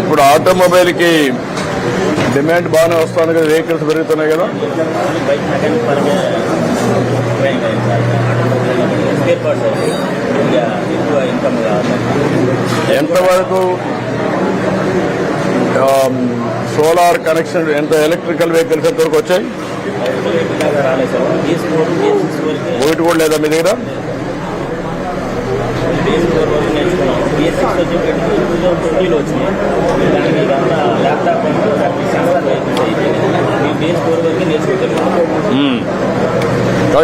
ఇప్పుడు ఆటోమొబైల్కి డిమాండ్ బాగానే వస్తుంది కదా, వెహికల్స్ పెరుగుతున్నాయి కదా. బైక్ మెకానిక్ పరంగా స్పేర్ పార్ట్స్ ఎక్కువ ఇన్కమ్ కావాలి. ఎంతవరకు సోలార్ కనెక్షన్, ఎంత ఎలక్ట్రికల్ వెహికల్స్ ఎంతవరకు వచ్చాయి? రాలేదు సార్. BS4 BS6 వరకు ఒకటి కూడా లేదా మీ దగ్గర? BS4 వరకు నేర్చుకున్నాం. BS6 వచ్చేటప్పుడు 2020లో వచ్చినాయి. దానికి ఇదంతా ల్యాప్టాప్ సెన్సార్ వెహికల్స్ అయితే మీ BS4 వరకు నేర్చుకుంటారు.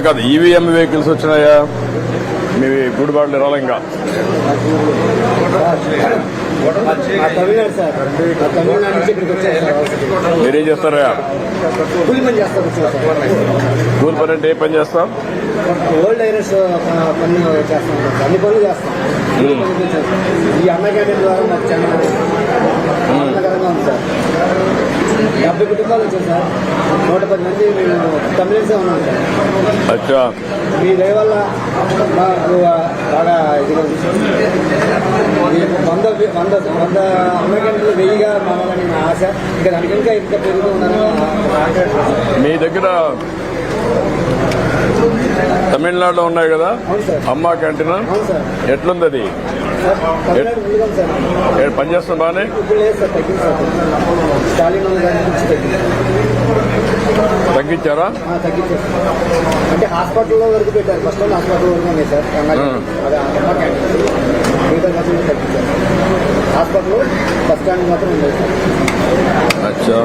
కాదు, ఈవీఎం వెహికల్స్ వచ్చినాయా మీ గుడిబాట్లు రాలంగా? తమిళనాడు సార్, తమిళనాడు నుంచి ఇక్కడికి వచ్చారు. మీరేం చేస్తారా? కూలి పని చేస్తారు సార్. కూలి పని అంటే ఏ పని చేస్తాం? ఓల్డ్ ఐరన్స్ పని చేస్తాం సార్. అన్ని పనులు చేస్తాం. ఈ అన్న క్యాంటీన్ ద్వారా మాకు చాలా ఆనందకరంగా ఉంది సార్. 70 కుటుంబాలు వచ్చాయి సార్. 110 మంది మేము తమిళన్సే ఉన్నాం సార్. అచ్చా, మీ దయ వల్ల మాకు బాగా ఇదిగా ఉంది. 100 అన్న క్యాంటీన్లు 1000గా మావాలని నా ఆశ. ఇంకా దానికి ఇంకా పెరుగుతూ ఉందని మీ దగ్గర తమిళనాడులో ఉన్నాయి కదా అవును సార్. అమ్మ క్యాంటీన్, అవును సార్. ఎట్లుంది అది? సార్ తమిళనాడు ముందుగా సార్. పనిచేస్తుంది బాగానే? ఇప్పుడు లేదు సార్, తగ్గింది సార్. స్టాలిన్ గారి నుంచి తగ్గించారా? తగ్గించారు. అంటే హాస్పిటల్లో వరకు పెట్టారు. ఫస్ట్ టైం హాస్పిటల్ వరకు ఉన్నాయి సార్. అదే అమ్మ క్యాంటీన్ మిగతా తగ్గించారు. హాస్పిటల్ బస్ స్టాండ్ మాత్రం ఉంది సార్. అచ్చా.